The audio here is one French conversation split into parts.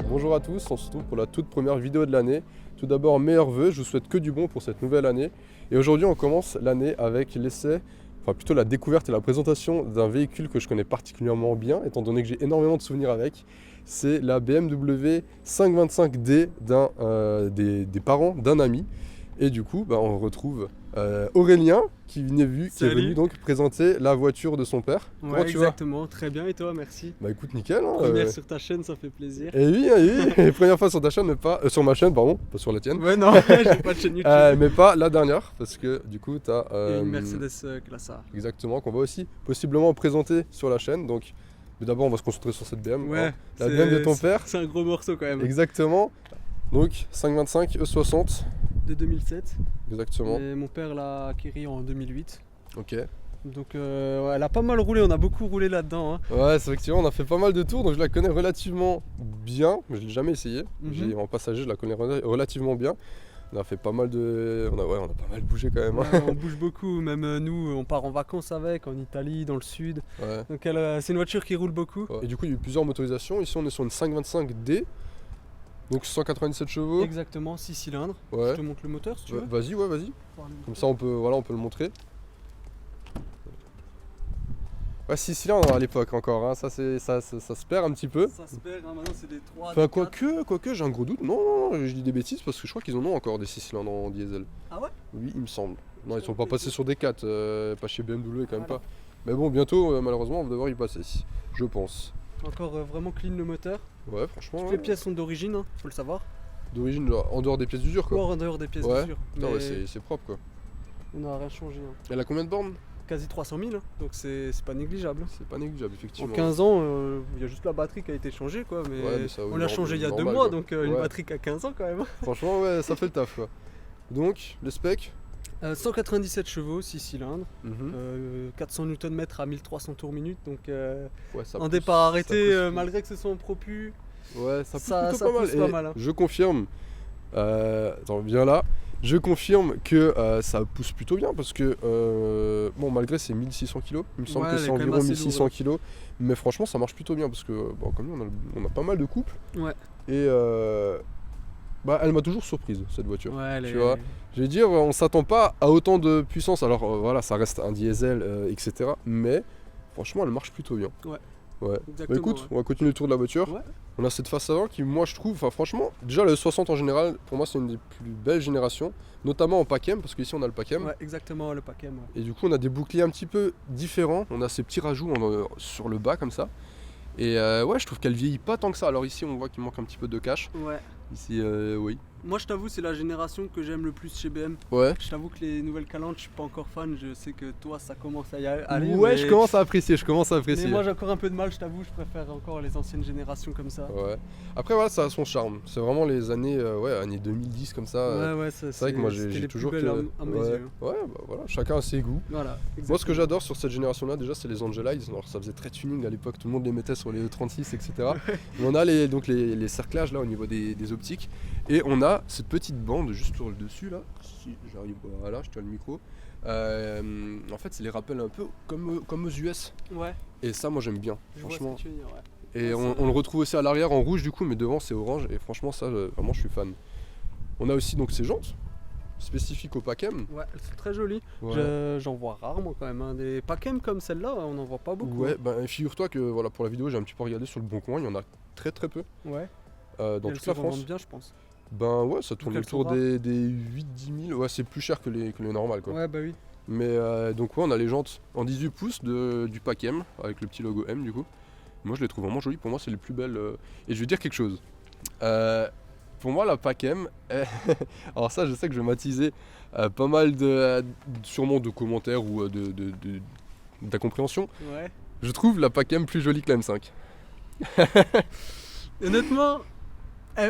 Bonjour à tous, on se retrouve pour la toute première vidéo de l'année. Tout d'abord, meilleurs vœux, je vous souhaite que du bon pour cette nouvelle année. Et aujourd'hui, on commence l'année avec l'essai, enfin plutôt la découverte et la présentation d'un véhicule que je connais particulièrement bien, étant donné que j'ai énormément de souvenirs avec. C'est la BMW 525D des parents d'un ami. Et du coup, on retrouve Aurélien qui est venu donc présenter la voiture de son père. Ouais, Comment tu exactement, très bien, et toi, merci. Bah écoute, nickel. Hein, Première sur ta chaîne, ça fait plaisir. Et oui, première fois sur ta chaîne, mais pas sur ma chaîne, pardon, pas sur la tienne. Ouais, non, j'ai pas de chaîne YouTube. Mais pas la dernière, parce que du coup, t'as Et une Mercedes Classe A. exactement, qu'on va aussi possiblement présenter sur la chaîne. Donc, mais d'abord, on va se concentrer sur cette BM. Ouais, hein. La BM de ton père. C'est un gros morceau quand même. Exactement. Donc 525 E60. De 2007. Exactement. Et mon père l'a acquérie en 2008. Ok. Donc ouais, elle a pas mal roulé, on a beaucoup roulé là-dedans. Hein. Ouais, c'est effectivement, on a fait pas mal de tours, donc je la connais relativement bien. Je l'ai jamais essayé. En passager, je la connais relativement bien. On a fait pas mal de. On a pas mal bougé quand même. Hein. Ouais, on bouge beaucoup, même nous, on part en vacances avec, en Italie, dans le sud. Ouais. Donc c'est une voiture qui roule beaucoup. Ouais. Et du coup, il y a eu plusieurs motorisations. Ici, on est sur une 525D. Donc 197 chevaux. Exactement, 6 cylindres. Ouais. Je te montre le moteur si tu veux. Vas-y, vas-y. Comme ça, on peut le montrer. Ouais, 6 cylindres à l'époque encore, hein. Ça se perd un petit peu. Ça se perd, hein. Maintenant c'est des 3. Enfin, quoique, j'ai un gros doute. Non, je dis des bêtises parce que je crois qu'ils en ont encore des 6 cylindres en diesel. Ah ouais? Oui, il me semble. Non, ils sont pas passés sur des 4, pas chez BMW quand même pas. Mais bon, bientôt, malheureusement, on va devoir y passer, je pense. Encore vraiment clean le moteur. Ouais, franchement. Toutes les pièces sont d'origine, hein, faut le savoir. D'origine, en dehors des pièces d'usure quoi. En dehors des pièces Ouais. d'usure. Putain, ouais, c'est propre quoi. On n'a rien changé. Hein. Elle a combien de bornes? Quasi 300 000, hein, donc c'est pas négligeable. C'est pas négligeable, effectivement. En 15 ans, il y a juste la batterie qui a été changée, quoi. Mais, Ouais, mais ça, oui, on l'a changé il y a 2 normal, mois, quoi. donc une batterie qui a 15 ans quand même. Franchement, ouais, ça fait le taf quoi. Donc, le spec 197 chevaux, 6 cylindres, 400 400 Nm à 1300 tours minute, donc ouais, ça un pousse, départ ça arrêté, pousse. malgré que ce soit en propu. Ouais, ça pousse Ça plutôt pas pousse mal. pas mal, hein. Je confirme, attends, viens là. Je confirme que ça pousse plutôt bien parce que, bon, malgré c'est 1600 kg, il me semble Ouais, que elle est c'est quand même environ assez 1600 lourde. kg, mais franchement ça marche plutôt bien parce que, bon, comme nous on a pas mal de couples Ouais. et elle m'a toujours surprise cette voiture. Ouais, Tu vois, je vais dire, on s'attend pas à autant de puissance, alors voilà, ça reste un diesel, etc. Mais franchement elle marche plutôt bien. Ouais. Ouais. Exactement, Bah écoute, ouais. on va continuer le tour de la voiture. Ouais. On a cette face avant qui, moi je trouve, enfin franchement, déjà le 60 en général, pour moi c'est une des plus belles générations, notamment en PACM, parce qu'ici on a le PACM. Ouais, exactement, le paquet. Ouais. Et du coup on a des boucliers un petit peu différents, on a ces petits rajouts sur le bas comme ça. Et ouais, je trouve qu'elle vieillit pas tant que ça. Alors ici on voit qu'il manque un petit peu de cash. Ouais. Ici, oui. Moi, je t'avoue, c'est la génération que j'aime le plus chez BM. Ouais. Je t'avoue que les nouvelles calantes, je suis pas encore fan. Je sais que toi, ça commence à y aller. Ouais, mais... je commence à apprécier, Mais moi, j'ai encore un peu de mal, je t'avoue. Je préfère encore les anciennes générations comme ça. Ouais. Après, voilà, ça a son charme. C'est vraiment les années, années 2010 comme ça. Ouais, c'est vrai que moi c'était j'ai les toujours plus belles à mes ouais. yeux. Ouais, bah voilà, chacun a ses goûts. Voilà. Moi, ce que j'adore sur cette génération-là, déjà, c'est les Angelize. Alors, ça faisait très tuning à l'époque, tout le monde les mettait sur les E36, etc. Mais on a les cerclages là au niveau des optiques. Et on a cette petite bande juste sur le dessus là. Si j'arrive, voilà, je tiens le micro. En fait, c'est les rappels un peu comme aux US. Ouais. Et ça, moi, j'aime bien, Je vois franchement. ce que tu veux dire, ouais. Et Ouais, on le retrouve aussi à l'arrière en rouge du coup, mais devant c'est orange. Et franchement, ça, vraiment, je suis fan. On a aussi donc ces jantes spécifiques au PACM. Ouais, elles sont très jolies. Ouais. J'en vois rarement quand même. Hein. Des PACM comme celle-là, on n'en voit pas beaucoup. Ouais, figure-toi que voilà, pour la vidéo, j'ai un petit peu regardé sur le bon coin, il y en a très peu Ouais. dans Et elles toute la se France. revendent bien, je pense. Ben ouais, ça tourne elles autour sont des 8-10 000. Ouais, c'est plus cher que les normales quoi. Ouais, bah oui. Mais donc ouais, on a les jantes en 18 pouces du PACM avec le petit logo M du coup. Moi je les trouve vraiment jolies, pour moi c'est les plus belles. Et je vais dire quelque chose. Pour moi la PACM, alors ça je sais que je vais m'attiser pas mal sûrement de commentaires ou d'incompréhension. Ouais. Je trouve la PACM plus jolie que la M5. Honnêtement,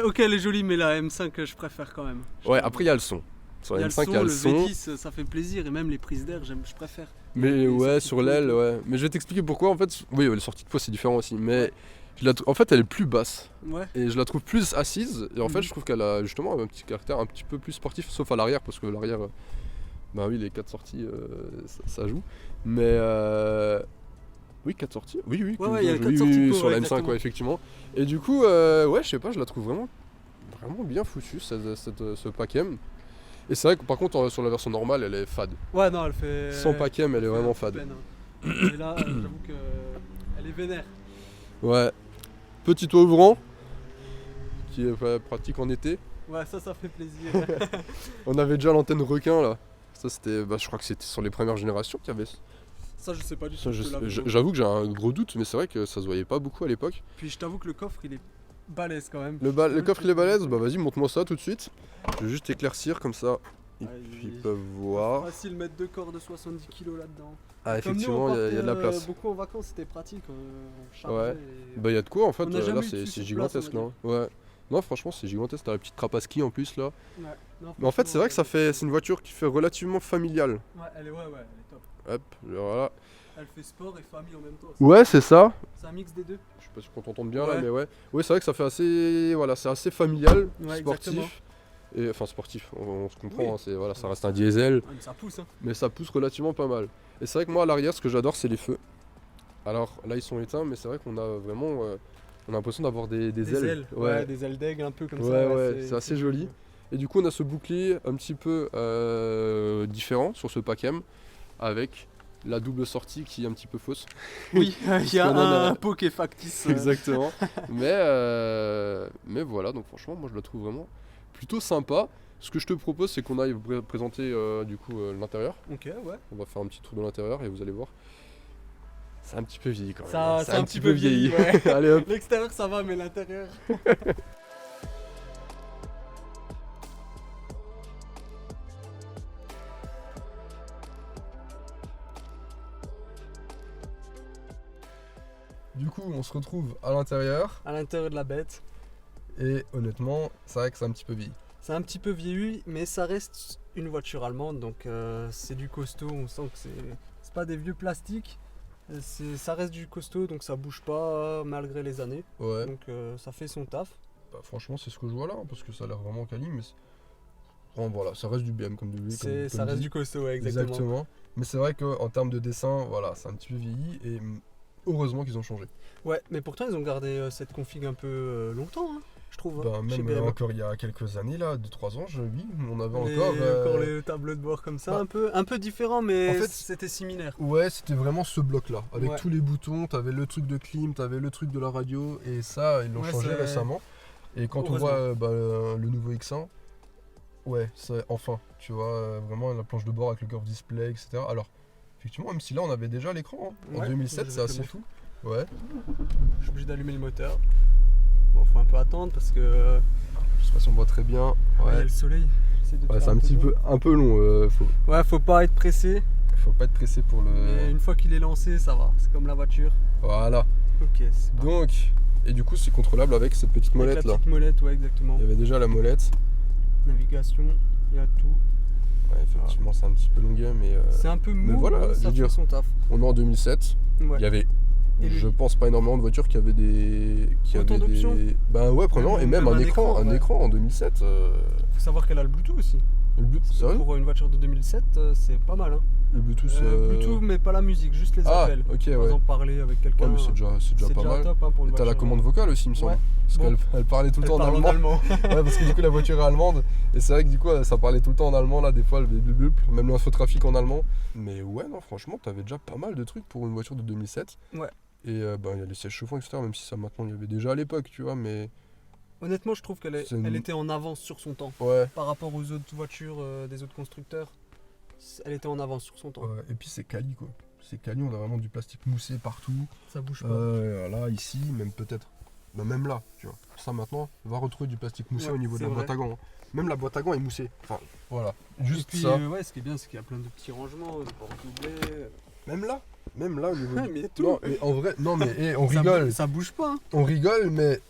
ok, elle est jolie, mais la M5, je préfère quand même. Ouais, après il y a le son. Sur Il y la a M5 il y a le le son. V10, ça fait plaisir, et même les prises d'air, je préfère. Mais Les ouais, sorties sur de l'aile, poids. ouais. Mais je vais t'expliquer pourquoi en fait. Oui, les sorties de poids c'est différent aussi. Mais en fait elle est plus basse. Ouais. Et je la trouve plus assise. Et en fait Mhm. je trouve qu'elle a justement un petit caractère un petit peu plus sportif. Sauf à l'arrière parce que l'arrière, bah oui les 4 sorties ça joue. Mais Oui, 4 sorties. Oui, oui, Ouais, il y a oui, 4 oui, sorties oui, Pro, sur ouais, la M5, exactement. ouais, effectivement. Et du coup, ouais, je sais pas, je la trouve vraiment bien foutue, ce pack M. Et c'est vrai que par contre, sur la version normale, elle est fade. Ouais, non, Sans pack M, elle est fait un vraiment peu fade. peine, hein. Mais là, j'avoue que elle est vénère. Ouais. Petit toit ouvrant, qui est pratique en été. Ouais, ça fait plaisir. On avait déjà l'antenne requin là. Ça c'était, je crois que c'était sur les premières générations qu'il y avait. Ça, je sais pas du Ça, tout. Je te l'avoue. j'avoue que j'ai un gros doute, mais c'est vrai que ça se voyait pas beaucoup à l'époque. Puis je t'avoue que le coffre, il est balèze quand même. Le coffre il est balèze, bah vas-y montre-moi ça tout de suite. Je vais juste éclaircir comme ça. Ils Il peuvent voir. facile mettre 2 corps de 70 kg là-dedans. Ah Comme nous, effectivement, on il y a de la partait, place. beaucoup en vacances, c'était pratique. On chargeait Ouais. et- Bah il y a de quoi en fait, On n'a jamais là eu de soucis c'est de gigantesque place, là. Ouais. Non franchement c'est gigantesque, t'as la petite trappe à ski en plus là. Ouais. Non, Mais en fait c'est vrai que ça franchement, c'est une voiture qui fait relativement familiale. Ouais, elle est top. Hop, voilà. Elle fait sport et famille en même temps. Ouais c'est ça. C'est un mix des deux. Je sais pas si on t'entend bien là, Ouais. mais ouais. Ouais, c'est vrai que ça fait assez. Voilà, c'est assez familial, Ouais, sportif. exactement. Et, enfin, sportif, on se comprend, Oui. hein, voilà, ça reste un diesel, Ah, mais ça pousse, hein. mais ça pousse relativement pas mal. Et c'est vrai que moi à l'arrière, ce que j'adore, c'est les feux. Alors là, ils sont éteints, mais c'est vrai qu'on a vraiment. On a l'impression d'avoir des ailes. Ouais, des ailes d'aigle un peu comme ça. Ouais, c'est assez joli. Et du coup, on a ce bouclier un petit peu différent sur ce pack M, avec la double sortie qui est un petit peu fausse. Oui, il y a que là, on a- un pot qui est factice. Exactement. Mais voilà, donc franchement, moi je la trouve vraiment plutôt sympa. Ce que je te propose, c'est qu'on aille présenter du coup l'intérieur. Ok, ouais. On va faire un petit tour de l'intérieur et vous allez voir. C'est un petit peu vieilli quand même. Ça, hein. c'est un petit peu vieilli. Ouais. Allez hop. L'extérieur ça va, mais l'intérieur. Du coup, on se retrouve à l'intérieur À l'intérieur de la bête. et honnêtement, c'est vrai que c'est un petit peu vieilli. C'est un petit peu vieilli, mais ça reste une voiture allemande, donc c'est du costaud. On sent que c'est pas des vieux plastiques. Ça reste du costaud, donc ça bouge pas malgré les années. Ouais. Donc ça fait son taf. Bah, franchement, c'est ce que je vois là, hein, parce que ça a l'air vraiment quali, mais bon, voilà, ça reste du BM comme du Ça reste du costaud, ouais, exactement. Mais c'est vrai qu'en termes de dessin, voilà, c'est un petit peu vieilli et heureusement qu'ils ont changé. Ouais, mais pourtant ils ont gardé cette config un peu longtemps, hein, je trouve. Bah, chez même BMW. encore il y a quelques années, là, 2-3 ans, oui, on avait Les- encore. encore les tableaux de bord comme ça, bah, un peu différent, mais en fait, c'était similaire. Ouais, c'était vraiment ce bloc-là, avec Ouais. tous les boutons, t'avais le truc de clim, t'avais le truc de la radio, et ça, ils l'ont Ouais, changé c'est- récemment. Et quand on Heureusement. voit le nouveau X1, ouais, c'est enfin, tu vois, vraiment la planche de bord avec le curve display, etc. Alors, effectivement, même si là on avait déjà l'écran, hein, en Ouais, 2007, c'est assez exactement. fou. Ouais, Je suis obligé d'allumer le moteur. Bon, faut un peu attendre parce que je sais pas si on voit très bien. il y a Ouais, le soleil. J'essaie de ouais faire c'est un petit zoom. peu, un peu long, Ouais, faut pas être pressé, faut pas être pressé pour le. mais une fois qu'il est lancé, ça va. C'est comme la voiture. Voilà, Ok, c'est parti. donc, et du coup, c'est contrôlable avec cette petite Avec molette la là. petite molette, ouais, exactement. Il y avait déjà la molette. Navigation, il y a tout. Ouais, effectivement, c'est un petit peu longuet, mais C'est un peu mou, voilà, mais je ça veux fait dire- son taf. on est en 2007. Ouais. Il y avait, Et je lui- pense, pas énormément de voitures qui avaient des. Autant d'options. Ben ouais, premièrement, et même un écran, ouais. en 2007. Faut savoir qu'elle a le Bluetooth aussi. Le Bluetooth, sérieux Pour une voiture de 2007, c'est pas mal. Hein. Le Bluetooth. Bluetooth, mais pas la musique, juste les Ah, appels. ok, Par ouais. exemple, parler avec quelqu'un. Ouais, mais c'est déjà pas mal. top hein, pour une Et t'as la voiture, commande vocale aussi, il me semble. Ouais. Parce Bon. qu'elle parlait tout le Elle temps en parle allemand. Ouais, parce que du coup, la voiture est allemande. Et c'est vrai que du coup, ça parlait tout le temps en allemand, là, des fois, le blub, même l'infotrafic en allemand. Mais ouais, non, franchement, t'avais déjà pas mal de trucs pour une voiture de 2007. Ouais. Et ben, il y a les sièges chauffants, etc. Même si ça, maintenant, il y avait déjà à l'époque, tu vois, mais. Honnêtement, je trouve qu'elle C'est une- elle était en avance sur son temps. Ouais. Par rapport aux autres voitures des autres constructeurs, elle était en avance sur son temps. Ouais, et puis c'est quali quoi. C'est quali, on a vraiment du plastique moussé partout. Ça bouge pas. Là, ici, même peut-être. Bah, même là, tu vois. Ça maintenant, on va retrouver du plastique moussé Ouais, au niveau de c'est la vrai. boîte à gants. hein. Même la boîte à gants est moussée. Enfin, voilà. Et Juste puis, ça. ouais, ce qui est bien, c'est qu'il y a plein de petits rangements, de portes doublées. Même là, au niveau. Ouais, mais il y a tout. Non, mais en vrai, non, mais on Ça rigole. Ça bouge pas. Hein. On rigole, mais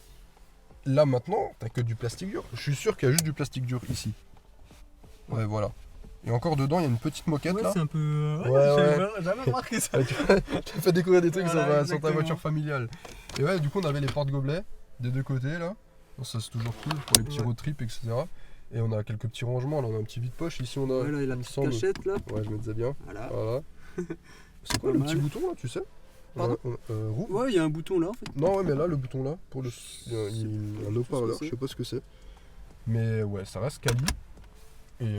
là maintenant, t'as que du plastique dur. Je suis sûr qu'il y a juste du plastique dur ici. Ouais, voilà. Et encore dedans, il y a une petite moquette Ouais, là. c'est un peu. Ouais, J'ai jamais remarqué ça. Tu as fait découvrir des trucs Voilà, sur ta exactement. voiture familiale. Et ouais, du coup, on avait les porte-gobelets des deux côtés là. Donc ça, c'est toujours cool pour les petits Ouais. road trips, etc. Et on a quelques petits rangements. Là, on a un petit vide-poche. Ici, on a. Ouais, là, il y a la il me petite semble- cachette là. Ouais, je me disais bien. Voilà. Voilà. C'est quoi Pas le petit mal. bouton là, tu sais Pardon roux. Ouais, il y a un bouton là en fait. Non, ouais, mais là, le bouton là, pour le, il y a un haut-parleur, c'est. je sais pas ce que c'est. Mais ouais, ça reste quali. Et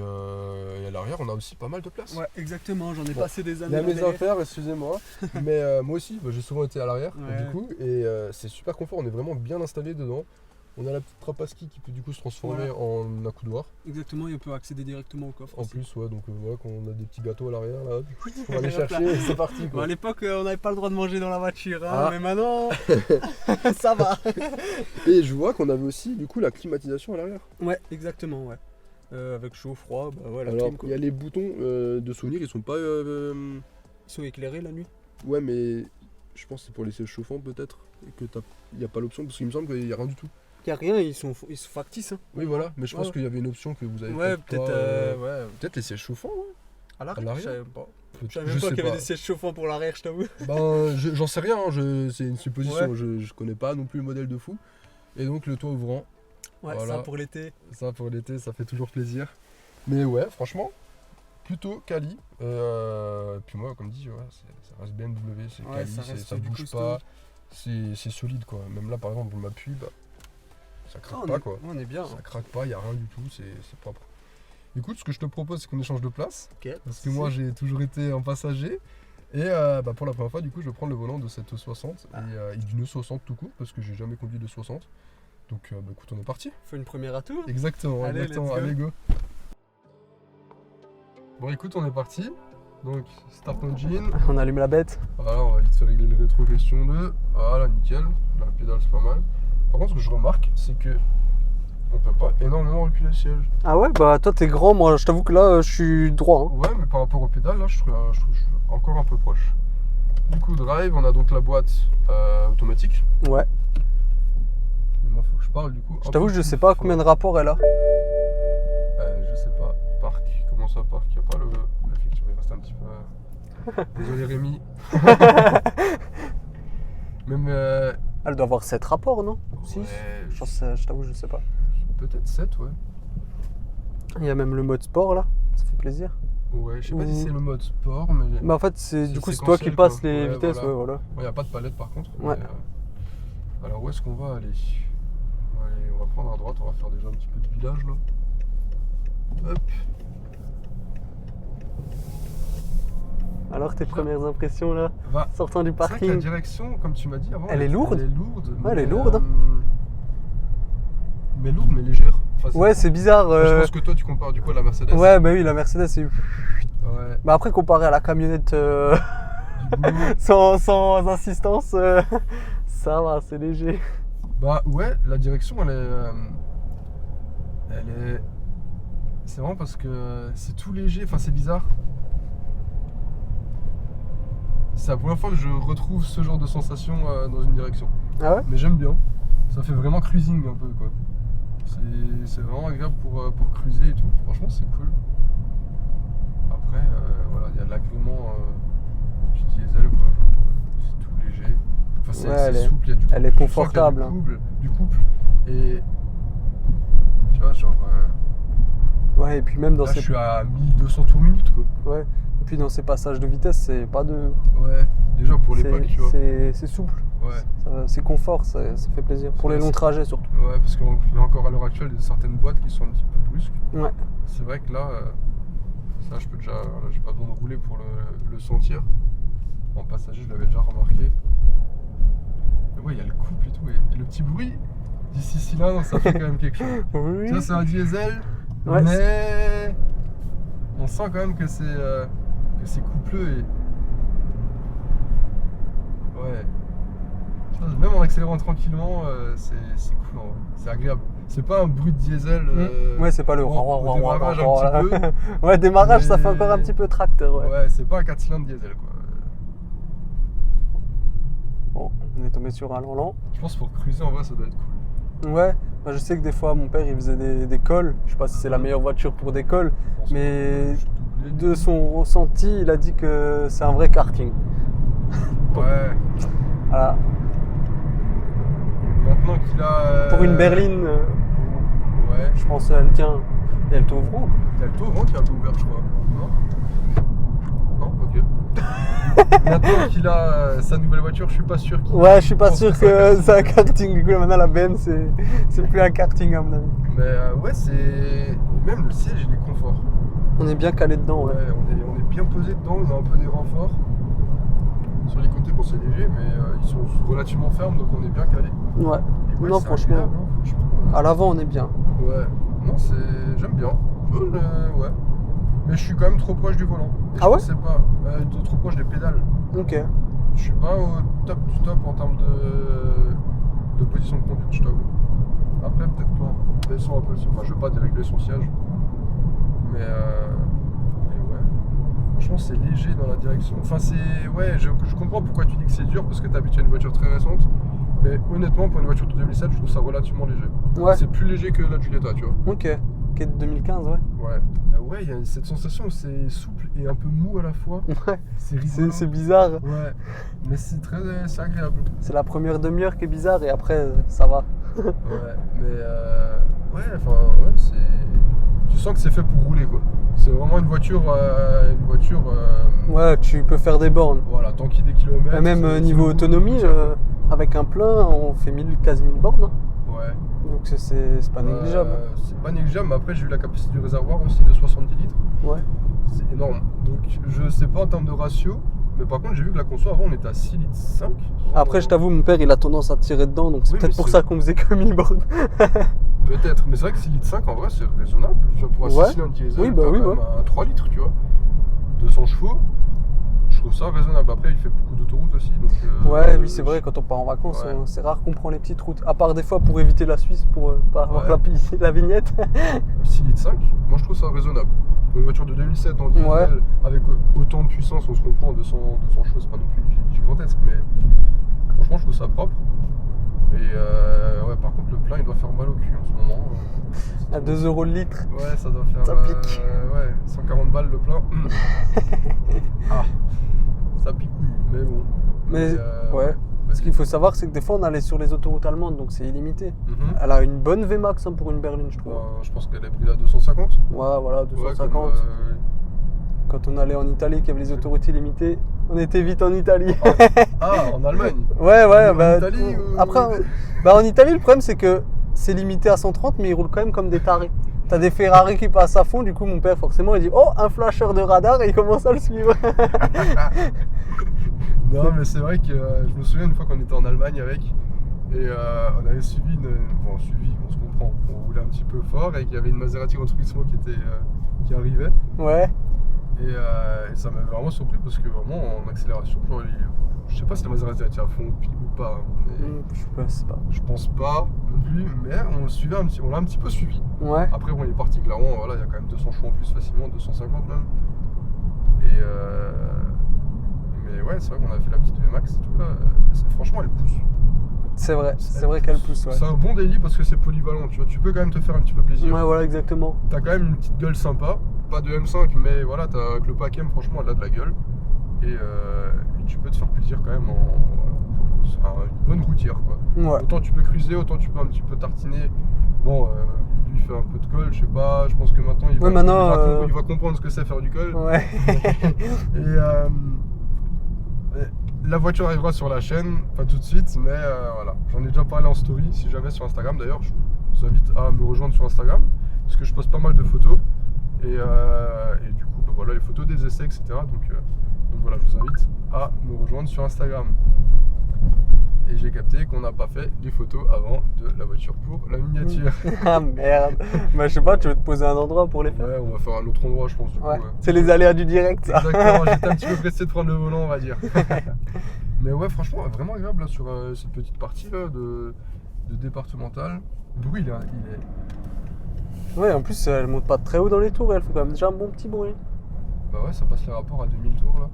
à l'arrière, on a aussi pas mal de place. Ouais, exactement, j'en ai Bon. passé des Il y années. a là mes derrière. affaires, excusez-moi. Mais moi aussi, j'ai souvent été à l'arrière, Ouais. du coup. Et c'est super confort, on est vraiment bien installé dedans. On a la petite trappe à ski qui peut du coup se transformer Ouais. en accoudoir. Exactement, et on peut accéder directement au coffre. En aussi. plus, ouais, donc voilà, quand on a des petits gâteaux à l'arrière, là, on va les Hop là. chercher et c'est parti Bon, quoi. à l'époque, on n'avait pas le droit de manger dans la voiture, hein, Ah. mais maintenant, ça va. Et je vois qu'on avait aussi du coup la climatisation à l'arrière. Ouais, exactement, ouais. Avec chaud, froid, bah ouais, la Alors, clim, quoi. il y a les boutons de souvenirs, ils sont pas. Ils sont éclairés la nuit. Ouais, mais je pense que c'est pour les sièges chauffants peut-être. Et que il n'y a pas l'option, parce qu'il me semble qu'il n'y a rien du tout. Il n'y a rien, ils sont factices. Hein. Oui, voilà, mais je pense Ouais. qu'il y avait une option que vous avez Ouais, peut-être peut-être pas, ouais. peut-être les sièges chauffants, ouais. À À l'arrière, l'arrière. je savais pas. Je savais Je même pas sais qu'il y avait pas. des sièges chauffants pour l'arrière, je t'avoue. Ben, j'en sais rien, hein, c'est une supposition, Ouais. je connais pas non plus le modèle de fou. Et donc le toit ouvrant, Ouais, Voilà. ça pour l'été. ça pour l'été, ça fait toujours plaisir. Mais ouais, franchement, plutôt quali. Puis moi, comme dit, ouais, ça reste BMW, c'est Ouais, quali, ça reste ça du bouge costaud. pas, c'est solide quoi. Même là, par exemple, je m'appuie, bah, ça craque pas quoi. On est bien. Ça craque pas, il a rien du tout, c'est propre. Écoute, ce que je te propose, c'est qu'on échange de place. Ok. Parce que moi, j'ai toujours été en passager. Et bah, pour la première fois, du coup, je vais prendre le volant de cette 60 et d'une 60 tout court, parce que j'ai jamais conduit de 60. Donc, bah, écoute, on est parti. Faut une première à tout. Exactement, Allez, exactement. let's go. Allez, go. Bon, écoute, on est parti. Donc, start engine. On allume la bête. Voilà, on va vite faire régler le rétro question 2. Voilà, nickel. La pédale, c'est pas mal. Par contre, ce que je remarque, c'est que on peut pas énormément reculer le siège. Ah ouais, bah toi t'es grand, moi je t'avoue que là je suis droit. Hein. Ouais, mais par rapport aux pédales, là, je trouve que je suis encore un peu proche. Du coup, drive, on a donc la boîte automatique. Ouais. Et moi, faut que je parle du coup. Je t'avoue que je sais pas combien de rapports elle a. Je sais pas. Parc. Comment ça, parc? Y a pas le. Effectivement, il reste un petit peu. Désolé, Rémi. Même. Elle doit avoir 7 rapports, non 6 Ouais, Je t'avoue, je sais pas. peut-être 7, ouais. Il y a même le mode sport là, ça fait plaisir. Ouais, je sais pas si Ouh. c'est le mode sport, mais. Mais en fait, C'est du coup, c'est toi qui séquentiel, passes quoi. les Ouais, vitesses, voilà. ouais, voilà. Il n'y a pas de palette par contre. Ouais. mais, alors où est-ce qu'on va aller? Allez, on va prendre à droite, on va faire déjà un petit peu de village là. Hop. Alors, tes premières impressions là, Va. sortant du C'est vrai que la parking. direction, comme tu m'as dit avant, Elle est lourde. Elle est lourde. Ouais, elle est mais, lourde. Mais lourde, mais légère. Enfin, Ouais, c'est bizarre. Je pense que toi tu compares du coup à la Mercedes. Ouais, bah oui, la Mercedes, c'est. Ouais. Bah après, comparé à la camionnette Du boulot. sans assistance, ça va, c'est léger. Bah ouais, la direction elle est. C'est vraiment parce que c'est tout léger, enfin c'est bizarre. C'est la première fois que je retrouve ce genre de sensation dans une direction. Ah ouais? Mais j'aime bien. Ça fait vraiment cruising un peu quoi. C'est vraiment agréable pour cruiser et tout. Franchement c'est cool. Après voilà, il y a de l'agrément du diesel quoi. C'est tout léger. Enfin c'est Ouais, elle c'est est- souple, il y a du elle est tu sens qu'il y a confortable, hein. du couple. Et tu vois genre Ouais, et puis même dans là ces. je suis à 1200 tours minute quoi. Ouais. Et puis dans ces passages de vitesse, c'est pas de. Ouais, déjà pour l'époque tu vois. C'est souple. Ouais. C'est confort, ça fait plaisir. Pour les C'est- longs trajets surtout. Ouais, parce qu'il y a encore à l'heure actuelle certaines boîtes qui sont un petit peu brusques. Ouais. C'est vrai que là, ça je peux déjà. Là, j'ai pas besoin de rouler pour le sentir. En passager, je l'avais déjà remarqué. Mais ouais, il y a le couple et tout. Et le petit bruit du 6 cylindres, ça fait quand même quelque chose. Oui. Ça, c'est un diesel, Ouais, mais on sent quand même que c'est coupleux et. Ouais. Même en accélérant tranquillement, c'est cool en vrai. C'est agréable. C'est pas un bruit de diesel. Ouais, c'est pas le. bon, au démarrage un petit peu. Ouais, démarrage, ça fait Mais- encore un petit peu tracteur. Ouais. Ouais, c'est pas un 4 cylindres diesel quoi. Bon, on est tombé sur un lent. Je pense pour cruiser en vrai ça doit être cool. Ouais, bah, je sais que des fois mon père il faisait des cols. Je sais pas si c'est la meilleure voiture pour des cols, Je pense mais que je doublais. de son ressenti, il a dit que c'est un vrai karting. Ouais. Voilà. Maintenant qu'il a. Pour une berline, Ouais. je pense qu'elle tient. Et elle t'ouvre. Il y a le taux avant qui est un peu ouvert, je crois. Non. Non, ok. Maintenant qu'il a sa nouvelle voiture, je suis pas sûr qu'il... Ouais, je suis pas pense sûr que que c'est un karting. Du coup, maintenant la BM, c'est plus un karting à mon avis. Mais ouais, c'est... Même le siège, il est confort. On est bien calé dedans, ouais. Ouais, on est bien posé dedans, on a un peu des renforts. Sur les côtés, bon, c'est léger, mais ils sont relativement fermes, donc on est bien calé. Ouais. Et ouais, Non, c'est franchement, agréable, hein, franchement. à l'avant, on est bien. Ouais, non, j'aime bien. Ouais. Mais je suis quand même trop proche du volant. Et Ah ouais? je sais pas, trop proche des pédales. Ok. Je suis pas au top du top en termes de position de conduite, je t'avoue. Après, peut-être toi, descends un peu. Enfin, je veux pas dérégler son siège. Mais ouais. Franchement, c'est léger dans la direction. Enfin, ouais, je comprends pourquoi tu dis que c'est dur, parce que t'es habitué à une voiture très récente. Mais honnêtement, pour une voiture de 2007, je trouve ça relativement léger. Ouais. C'est plus léger que la Giulietta, tu vois. Ok. Qui est de 2015, ouais. Ouais. Ouais, il y a cette sensation où c'est souple et un peu mou à la fois. Ouais. C'est rigolo. C'est bizarre. Ouais. Mais c'est agréable. C'est la première demi-heure qui est bizarre et après, ça va. Ouais. Mais ouais, enfin, ouais, c'est... Tu sens que c'est fait pour rouler, quoi. C'est vraiment une voiture... Ouais, tu peux faire des bornes. Voilà, tanker des kilomètres. Et même c'est niveau le autonomie, avec un plein, on fait quasi 1000 bornes. Hein. Ouais. Donc c'est pas négligeable. C'est pas négligeable, mais après j'ai eu la capacité du réservoir aussi de 70 litres. Ouais. C'est énorme. Donc je sais pas en termes de ratio, mais par contre j'ai vu que la conso avant on était à 6 litres 5. Après, je t'avoue, mon père il a tendance à tirer dedans, donc c'est Oui, peut-être mais pour c'est- ça qu'on faisait que 1000 bornes. Peut-être, mais c'est vrai que 6 litres 5 en vrai c'est raisonnable. Tu vois, pour un Ouais. 6 cylindres diesel, Oui, bah t'as oui, quand même un 3 litres, tu vois. 200 chevaux, je trouve ça raisonnable. Après il fait beaucoup d'autoroutes aussi. Donc, Ouais, oui, c'est vrai, quand on part en vacances, Ouais. c'est rare qu'on prend les petites routes. À part des fois pour éviter la Suisse, pour pas avoir Ouais. la vignette. 6 litres 5, moi je trouve ça raisonnable. Pour une voiture de 2007 en diesel, Ouais. avec autant de puissance, on se comprend, 200 chevaux, c'est pas non plus gigantesque, mais franchement je trouve ça propre. Et ouais, par contre le plein il doit faire mal au cul en ce moment. À 2 € le litre. Ouais, ça doit faire Ça pique. ouais, 140 balles le plein. Ah, ça picouille, mais bon. Mais ouais. Ce qu'il faut savoir, c'est que des fois on allait sur les autoroutes allemandes, donc c'est illimité. Elle a une bonne VMAX hein, pour une berline, je trouve. Je pense qu'elle est prise à 250. Ouais, voilà, Ouais, 250. comme, Quand on allait en Italie, qu'il y avait les autoroutes illimitées, on était vite en Italie. En Allemagne. Ouais, En bah. Italie ou- Après, bah en Italie, le problème c'est que c'est limité à 130, mais ils roulent quand même comme des tarés. T'as des Ferrari qui passent à fond, du coup mon père forcément il dit oh un flasheur de radar et il commence à le suivre. Non, mais c'est vrai que je me souviens une fois qu'on était en Allemagne avec, et on avait suivi on se comprend, on roulait un petit peu fort et qu'il y avait une Maserati Gran Turismo qui arrivait. Ouais. Et ça m'avait vraiment surpris parce que vraiment en accélération, genre, je sais pas si la Maserati était à fond ou pas, mais Je sais pas. je pense pas non plus, mais on le suivait on l'a un petit peu suivi. Ouais. Après bon, il est parti clairement, voilà, il y a quand même 200 chevaux en plus facilement, 250 même. Et mais ouais, c'est vrai qu'on a fait la petite VMAX et tout là, franchement elle pousse. C'est vrai qu'elle pousse, ouais. C'est un bon daily parce que c'est polyvalent, tu vois, tu peux quand même te faire un petit peu plaisir. Ouais, voilà, exactement. T'as quand même une petite gueule sympa, pas de M5, mais voilà, avec le pack M, franchement, elle a de la gueule. Et tu peux te faire plaisir quand même c'est une bonne routière, quoi. Ouais. Autant tu peux cruiser, autant tu peux un petit peu tartiner. Bon, lui fait un peu de colle, je sais pas, je pense que maintenant il va comprendre ce que c'est faire du colle. Ouais. Et la voiture arrivera sur la chaîne, pas tout de suite, mais voilà. J'en ai déjà parlé en story, si jamais sur Instagram d'ailleurs. Je vous invite à me rejoindre sur Instagram, parce que je poste pas mal de photos. Et du coup, bah, voilà, les photos des essais, etc. Donc voilà, je vous invite à me rejoindre sur Instagram. Et j'ai capté qu'on n'a pas fait les photos avant de la voiture pour la miniature. Ah merde. Bah je sais pas, tu veux te poser un endroit pour les faire. Ouais, on va faire un autre endroit, je pense. Du coup, Ouais. C'est les aléas du direct, ça. Exactement, j'étais un petit peu pressé de prendre le volant, on va dire. Mais ouais, franchement, vraiment agréable là, sur cette petite partie là, de départemental. Le bruit, il est... Ouais, en plus, elle monte pas très haut dans les tours, elle fait quand même déjà un bon petit bruit. Bah ouais, ça passe les rapports à 2000 tours là.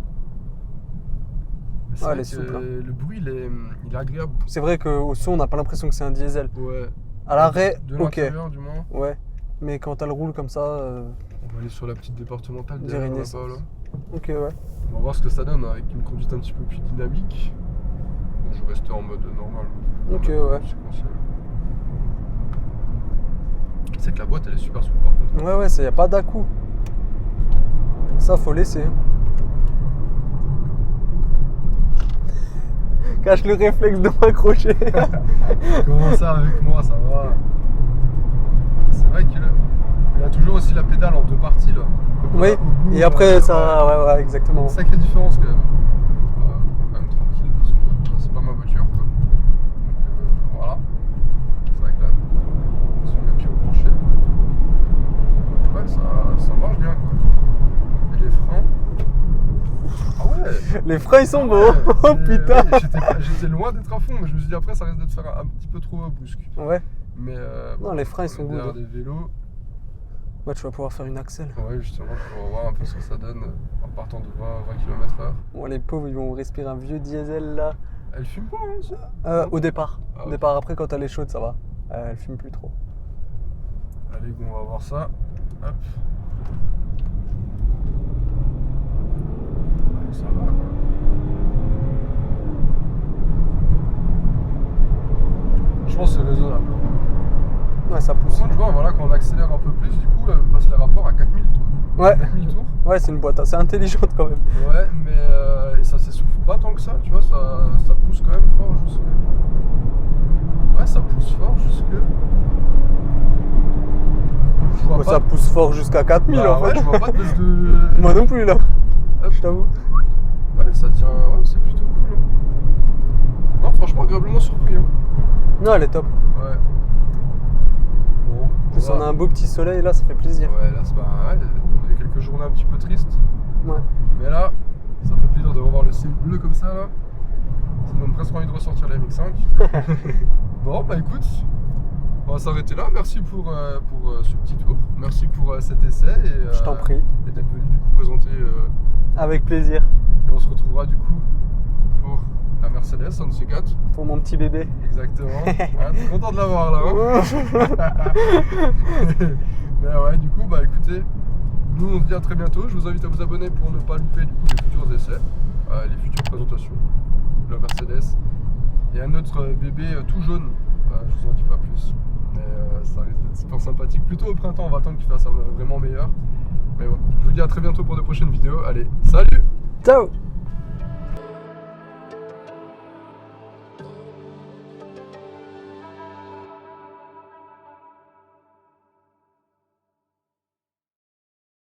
Mais c'est Ouais, vrai elle est que souple, hein. le bruit, il est agréable. C'est vrai qu'au son, on n'a pas l'impression que c'est un diesel. Ouais. À l'arrêt, De ok. l'intérieur, du moins. Ouais. Mais quand elle roule comme ça, On va aller sur la petite départementale On derrière dirait une là-bas, là. ok, ouais. On va voir ce que ça donne avec une conduite un petit peu plus dynamique. Bon, je vais rester en mode normal. Ok, En mode ouais. séquentiel. Tu sais que la boîte elle est super souple par contre. Ouais, y a pas d'à-coup. Ça, faut laisser. Cache le réflexe de m'accrocher. Comment ça avec moi, ça va. C'est vrai qu'il y a toujours aussi la pédale en deux parties là. Donc, Oui, au bout, et après ça, ouais, exactement. Une sacrée différence quand même. Quand même tranquille parce que c'est pas ma voiture. Quoi. Donc voilà. C'est vrai que là, sur mes pieds au plancher, ouais, ça marche bien quoi. Et les freins. Ah ouais! Les freins ils sont beaux. Ouais, Oh putain! ouais, j'étais loin d'être à fond, mais je me suis dit après ça risque de te faire un petit peu trop brusque. Ouais. Mais Non, les freins ils sont beaux. derrière des vélos. Ouais, tu vas pouvoir faire une axle. Ouais, justement, pour voir un peu ce que ça donne en partant de 20 km/h. Bon, les pauvres ils vont respirer un vieux diesel là. Elle fume pas, hein, ça? Au départ. Ah, Au ok. départ, après quand elle est chaude, ça va. Elle fume plus trop. Allez, go, on va voir ça. Hop. Ouais, ça va, quoi. Je pense que c'est raisonnable. Ouais, ça Par pousse. contre, je vois, voilà, quand on accélère un peu plus, du coup, on passe les rapports à 4000 tours. Ouais. 4000 tours. Ouais, c'est une boîte assez intelligente quand même. Ouais, mais et ça s'essouffle pas tant que ça, tu vois, ça pousse quand même fort jusque. Ouais, ça pousse fort jusque. Je vois Ouais, pas. ça pousse fort jusqu'à 4000 Bah en fait. ouais, je vois pas de baisse de. Moi non plus là, Hop. je t'avoue. Ouais, ça tient. Ouais, c'est plutôt cool. Hein. Non, franchement, agréablement surpris. Hein. Non, elle est top. Ouais. Bon. En plus, on a un beau petit soleil là, ça fait plaisir. Ouais, là, c'est pas. Ouais, on a eu quelques journées un petit peu tristes. Ouais. Mais là, ça fait plaisir de revoir le ciel bleu comme ça là. Ça me donne presque envie de ressortir la MX5. Bon, bah écoute, on va s'arrêter là. Merci pour ce petit tour. Merci pour cet essai. Et, Je t'en prie. Et d'être venu du coup présenter. Avec plaisir. Et on se retrouvera du coup pour la Mercedes, un de ces quatre. Pour mon petit bébé. Exactement. Hein, t'es content de l'avoir là, hein. Mais ouais, du coup, bah écoutez, nous on se dit à très bientôt. Je vous invite à vous abonner pour ne pas louper du coup les futurs essais, les futures présentations de la Mercedes. Et un autre bébé tout jaune, je vous en dis pas plus. Mais ça risque d'être super sympathique. Plutôt au printemps, on va attendre qu'il fasse vraiment meilleur. Mais bon, je vous dis à très bientôt pour de prochaines vidéos. Allez, salut! Ciao!